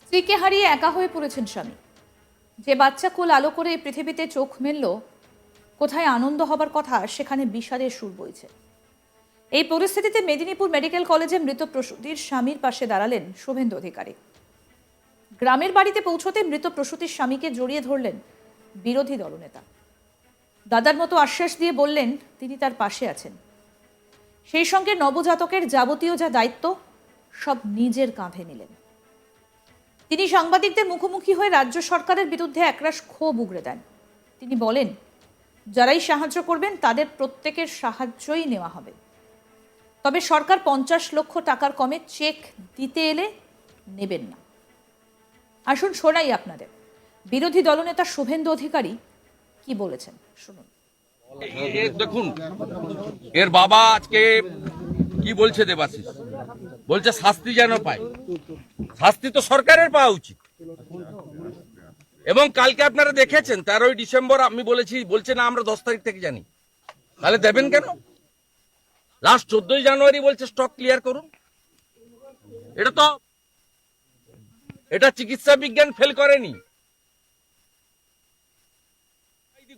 স্ত্রীকে হারিয়ে একা হয়ে পড়েছেন স্বামী। যে বাচ্চা কোল আলো করে এই পৃথিবীতে চোখ মেলল, কোথায় আনন্দ হবার কথা সেখানে বিষাদের সুর বইছে। এই পরিস্থিতিতে মেদিনীপুর মেডিকেল কলেজে মৃত প্রসূতির স্বামীর পাশে দাঁড়ালেন শুভেন্দু অধিকারী। গ্রামের বাড়িতে পৌঁছতে মৃত প্রসূতির স্বামীকে জড়িয়ে ধরলেন বিরোধী দলনেতা। দাদার মতো আশ্বাস দিয়ে বললেন তিনি তার পাশে আছেন। সেই সঙ্গে নবজাতকের যাবতীয় যা দায়িত্ব সব নিজের কাঁধে নিলেন। তিনি সাংবাদিকদের মুখোমুখি হয়ে রাজ্য সরকারের বিরুদ্ধে একরাশ ক্ষোভ উগরে দেন। তিনি বলেন, যারাই সাহায্য করবেন তাদের প্রত্যেকের সাহায্যই নেওয়া হবে, তবে সরকার 50 লক্ষ টাকার কমে চেক দিতে এলে নেবেন না। আসুন শোনাই আপনাদের বিরোধী দলনেতা শুভেন্দু অধিকারী কি বলেছেন, শুনুন। দেখুন, এর বাবা আজকে কি বলছে দেবাশিস, বলছে শাস্তি যেন পায়। শাস্তি তো সরকারের পাওয়া উচিত। এবং কালকে আপনারা দেখেছেন 13ই ডিসেম্বর আমি বলছে না আমরা 10 তারিখ থেকে জানি, তাহলে দেবেন কেন? লাস্ট 14ই জানুয়ারি বলছে স্টক ক্লিয়ার করুন। এটা চিকিৎসা বিজ্ঞান ফেল করেনি।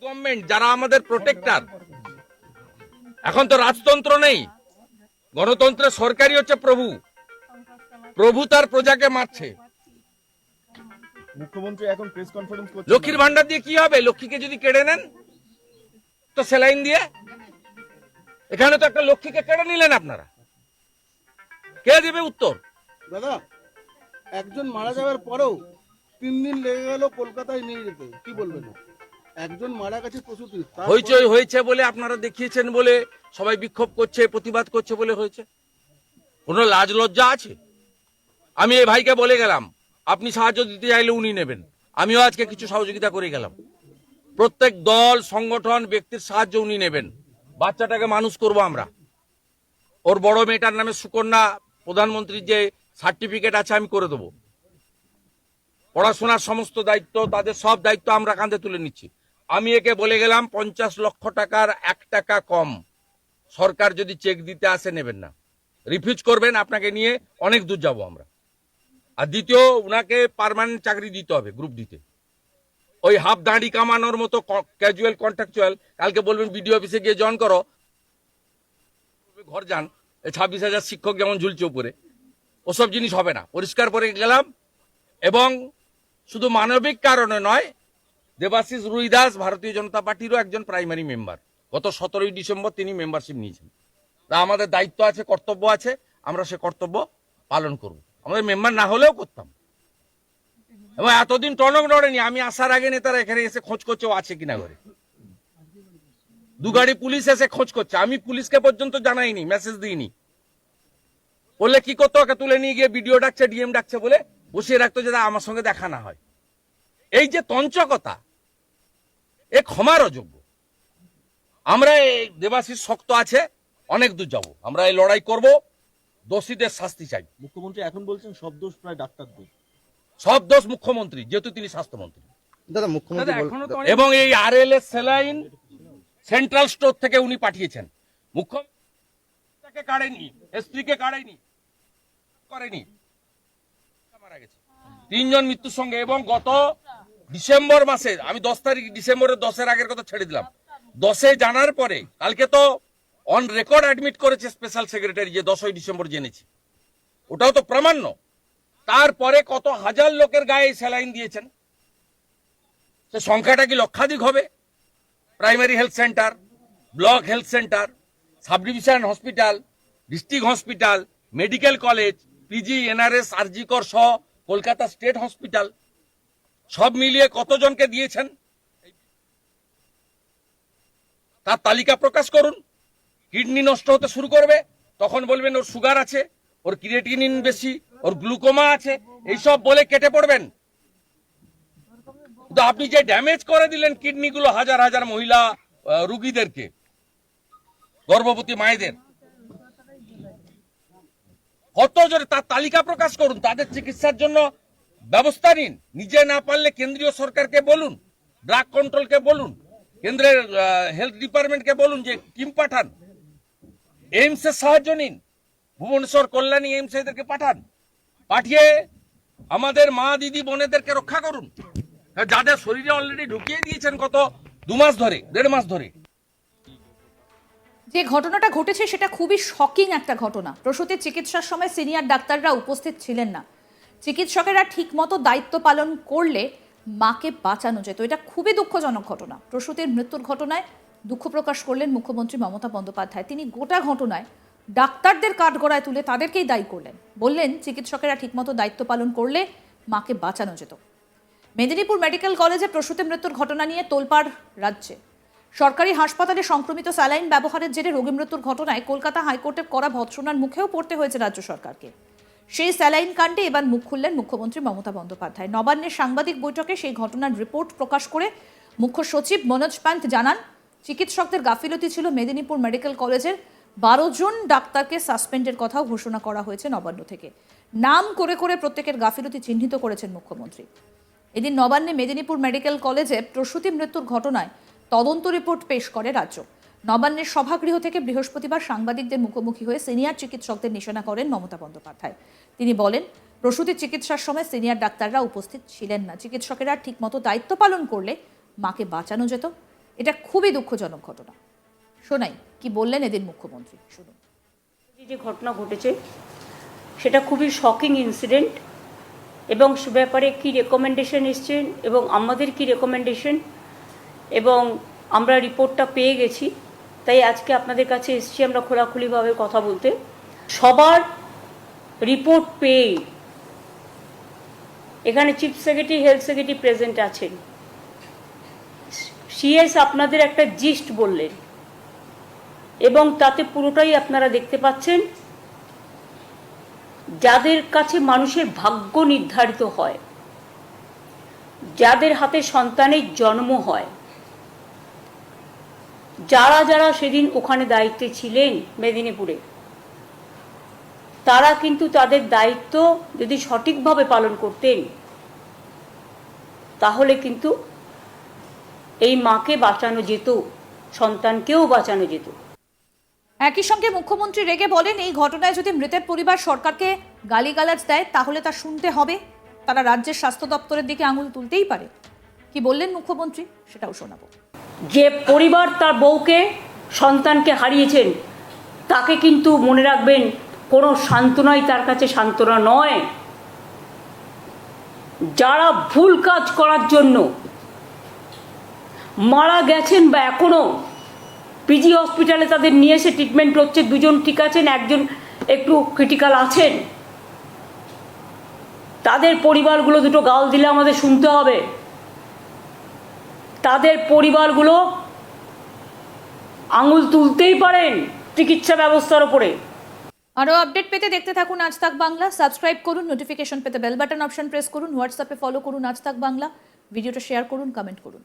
গভর্নমেন্ট যারা আমাদের প্রোটেক্টর, এখন তো রাজতন্ত্র নেই, গণতন্ত্রের সরকারই হচ্ছে প্রভু। প্রভু তার প্রজাকে মারছে। মুখ্যমন্ত্রী এখন প্রেস কনফারেন্স করছেন। লক্ষ্মীর ভান্ডার দিয়ে কি হবে? লক্ষ্মীকে যদি কেড়ে নেন তো স্যালাইন দিয়ে, এখানে তো একটা লক্ষ্মীকে কেড়ে নিলেন আপনারা, কে দেবে উত্তর? দাদা, একজন মারা যাওয়ার পরেও 3 দিন লেগে গেল কলকাতায় নিয়ে যেতে, কি বলবেন? একজন মারা গেছে প্রসূতি, হইচই হয়েছে বলে আপনারা দেখিয়েছেন বলে সবাই বিক্ষোভ করছে, প্রতিবাদ করছে বলে হয়েছে? কোনো লাজ লজ্জা আছে? আমি এই ভাইকে বলে গেলাম আপনি সাহায্য দিতে চাইলে উনি নেবেন। আমিও আজকে কিছু সহযোগিতা করে গেলাম। প্রত্যেক দল, সংগঠন, ব্যক্তির সাহায্য উনি নেবেন। বাচ্চাটাকে মানুষ করব আমরা। ওর বড় মেয়েটার নামে সুকন্যা প্রধানমন্ত্রীর যে সার্টিফিকেট আছে আমি করে দেবো। পড়াশোনার সমস্ত দায়িত্ব, তাদের সব দায়িত্ব আমরা কাঁধে তুলে নিচ্ছি। আমি একে বলে গেলাম 50 লক্ষ টাকার 1 টাকা কম সরকার যদি চেক দিতে আসে নেবেন না, রিফিউজ করবেন, আপনাকে নিয়ে অনেক দূর যাব আমরা। আর দ্বিতীয়, উনাকে পার্মানেন্ট চাকরি দিতে হবে গ্রুপ ডিতে। ওই হাফ দাঁড়ি কামানোর মতো ক্যাজুয়াল কন্ট্রাকচুয়াল, কালকে বলবেন বিডিও অফিসে গিয়ে জয়েন করো, ঘর যান, 26,000 শিক্ষক যেমন ঝুলছে উপরে, ওসব জিনিস হবে না। পরিষ্কার করে গেলাম। এবং শুধু মানবিক কারণে নয়, দেবাশিস রুইদাস ভারতীয় জনতা পার্টিরও একজন প্রাইমারি মেম্বার। গত 17ই ডিসেম্বর তিনি মেম্বারশিপ নিয়েছেন। তা আমাদের দায়িত্ব আছে, কর্তব্য আছে, আমরা সে কর্তব্য পালন করব। আমাদের মেম্বার না হলেও করতাম। এবং এতদিন টনক নড়েনি। আমি আসার আগে নেতারা এখানে এসে খোঁজ করছে ও আছে কিনা ঘরে। 2 গাড়ি পুলিশ এসে খোঁজ করছে। আমি পুলিশকে পর্যন্ত জানাইনি, মেসেজ দিইনি। বললে কি করতো, ওকে তুলে নিয়ে গিয়ে বিডিও ডাকছে, ডিএম ডাকছে বলে বসিয়ে রাখতো যাতে আমার সঙ্গে দেখা না হয়। এই যে তঞ্চকতা, এ ক্ষমার অযোগ্য। আমরা এই দেবাশিস শক্ত আছে, অনেক দূর যাব। আমরা এই লড়াই করব, দোষীদের শাস্তি চাই। মুখ্যমন্ত্রী এখন বলছেন সব দোষ প্রায় ডাক্তারদের। সব দোষ মুখ্যমন্ত্রী, যেহেতু তিনি স্বাস্থ্যমন্ত্রী। দাদা মুখ্যমন্ত্রী এবং এই আরএলএস স্যালাইন সেন্ট্রাল স্টোর থেকে উনি পাঠিয়েছেন। মুখ্যমন্ত্রীকে কাড়েনি, এসপিকে কাড়েনি, করেনি। মারা গেছে 3 জন মৃত্যুর সঙ্গে। এবং গত ডিসেম্বর মাসে, আমি 10 তারিখ ডিসেম্বরের 10-এর আগের কথা ছেড়ে দিলাম, 10-এ জানার পরে কালকে তো অন রেকর্ড অ্যাডমিট করেছে স্পেশাল সেক্রেটারি যে 10ই ডিসেম্বর জেনেছি, ওটাও তো প্রামাণ্য। তারপরে কত হাজার লোকের গায়ে স্যালাইন দিয়েছেন, সে সংখ্যাটা কি লক্ষাধিক হবে? Primary health centre, block health centre, sub division hospital, district hospital, medical college, PG, NRS, RG Kar সহ কলকাতা স্টেট হসপিটাল, সব মিলিয়ে কতজনকে দিয়েছেন তার তালিকা প্রকাশ করুন। কিডনি নষ্ট হতে শুরু করবে, তখন বলবেন ওর সুগার আছে, ওর ক্রিয়েটিনিন বেশি, ওর গ্লুকোমা আছে, এইসব বলে কেটে পড়বেন। কিন্তু আপনি যে ড্যামেজ করে দিলেন কিডনিগুলো হাজার হাজার মহিলা রুগীদেরকে, গর্ভবতী মায়েদের, কত জোরে তার তালিকা প্রকাশ করুন, তাদের চিকিৎসার জন্য ব্যবস্থা নিন। নিজে না পারলে কেন্দ্রীয় সরকারকে বলুন, ড্রাগ কন্ট্রোলকে বলুন, কেন্দ্রের হেলথ ডিপার্টমেন্টকে বলুন যে টিম পাঠান। এইমসের সাহায্য নিন, ভুবনেশ্বর, কল্যাণী, এইমস এদেরকে পাঠান। পাঠিয়ে আমাদের মা দিদি বোনেদেরকে রক্ষা করুন, যাদের শরীরে অলরেডি ঢুকিয়ে দিয়েছেন কত 2 মাস ধরে, 1.5 মাস ধরে। যে ঘটনাটা ঘটেছে সেটা খুবই শকিং একটা ঘটনা। প্রসূতির চিকিৎসার সময় সিনিয়র ডাক্তাররা উপস্থিত ছিলেন না। চিকিৎসকেরা ঠিকমতো দায়িত্ব পালন করলে মাকে বাঁচানো যেত। এটা খুবই দুঃখজনক ঘটনা। প্রসূতির মৃত্যুর ঘটনায় দুঃখ প্রকাশ করলেন মুখ্যমন্ত্রী মমতা বন্দ্যোপাধ্যায়। তিনি গোটা ঘটনায় ডাক্তারদের কাঠগড়ায় তুলে তাদেরকেই দায়ী করলেন। বললেন চিকিৎসকেরা ঠিকমতো দায়িত্ব পালন করলে মাকে বাঁচানো যেত। মেদিনীপুর মেডিকেল কলেজে প্রসূতি মৃত্যুর ঘটনা নিয়ে তোলপাড় রাজ্যে। সরকারি হাসপাতালে সংক্রমিত স্যালাইন ব্যবহারের জেরে রোগী মৃত্যুর ঘটনায় কলকাতা হাইকোর্টের কড়া ভৎসনার মুখেও পড়তে হয়েছে রাজ্য সরকারকে। সেই স্যালাইন কাণ্ডে এবার মুখ খুললেন মুখ্যমন্ত্রী মমতা বন্দ্যোপাধ্যায়। নবান্নের সাংবাদিক বৈঠকে সেই ঘটনার রিপোর্ট প্রকাশ করে মুখ্য সচিব মনোজ পান্ত জানান, চিকিৎসকদের গাফিলতি ছিল। মেদিনীপুর মেডিকেল কলেজের 12 জন ডাক্তারকে সাসপেন্ডের কথাও ঘোষণা করা হয়েছে নবান্ন থেকে। নাম করে করে প্রত্যেকের গাফিলতি চিহ্নিত করেছেন মুখ্যমন্ত্রী। এদিন নবান্নে মেদিনীপুর মেডিকেল কলেজে প্রসূতি মৃত্যুর ঘটনায় তদন্ত রিপোর্ট পেশ করে রাজ্য। নবান্নের সভাগৃহ থেকে বৃহস্পতিবার সাংবাদিকদের মুখোমুখি হয়ে সিনিয়র চিকিৎসকদের নিশানা করেন মমতা বন্দ্যোপাধ্যায়। তিনি বলেন, প্রসূতির চিকিৎসার সময় সিনিয়র ডাক্তাররা উপস্থিত ছিলেন না। চিকিৎসকেরা ঠিকমতো দায়িত্ব পালন করলে মাকে বাঁচানো যেত। এটা খুবই দুঃখজনক ঘটনা। শোনাই কি বললেন এদিন মুখ্যমন্ত্রী, শুনুন। যে ঘটনা ঘটেছে সেটা খুবই শকিং ইনসিডেন্ট, এবং সে ব্যাপারে কী রেকমেন্ডেশন এসছেন এবং আমাদের কি রেকমেন্ডেশন, এবং আমরা রিপোর্টটা পেয়ে গেছি, তাই আজকে আপনাদের কাছে এসেছি আমরা খোলাখুলিভাবে কথা বলতে। সবার রিপোর্ট পেয়ে এখানে chief secretary, health secretary present আছেন। সিএস আপনাদের একটা জিস্ট বললেন এবং তাতে পুরোটাই আপনারা দেখতে পাচ্ছেন। যাদের কাছে মানুষের ভাগ্য নির্ধারিত হয়, যাদের হাতে সন্তানের জন্ম হয়, যারা যারা সেদিন ওখানে দায়িত্বে ছিলেন মেদিনীপুরে, তারা কিন্তু তাদের দায়িত্ব যদি সঠিকভাবে পালন করতেন তাহলে কিন্তু এই মাকে বাঁচানো যেত, সন্তানকেও বাঁচানো যেত। একই সঙ্গে মুখ্যমন্ত্রী রেগে বলেন, এই ঘটনায় যদি মৃতের পরিবার সরকারকে গালিগালাজ দেয় তাহলে তা শুনতে হবে। তারা রাজ্যের স্বাস্থ্য দপ্তরের দিকে আঙুল তুলতেই পারে। কি বললেন মুখ্যমন্ত্রী সেটাও শোনাবো। যে পরিবার তার বউকে, সন্তানকে হারিয়েছেন, তাকে কিন্তু মনে রাখবেন কোনো সান্ত্বনাই তার কাছে সান্ত্বনা নয়। যারা ভুল কাজ করার জন্য মারা গেছেন বা এখনো পিজি হসপিটালে তাদের নিয়ে এসে ট্রিটমেন্ট হচ্ছে, 2 জন ঠিক আছেন, 1 জন একটু ক্রিটিক্যাল আছেন, তাদের পরিবারগুলো দুটো গাল দিলে আমাদের শুনতে হবে। তাদের পরিবারগুলো আঙুল তুলতেই পারেন চিকিৎসা ব্যবস্থার ওপরে। আরও আপডেট পেতে দেখতে থাকুন আজ তাক বাংলা। সাবস্ক্রাইব করুন, নোটিফিকেশন পেতে বেল বাটন অপশন প্রেস করুন, হোয়াটসঅ্যাপে ফলো করুন আজ তাক বাংলা, ভিডিওটা শেয়ার করুন, কমেন্ট করুন।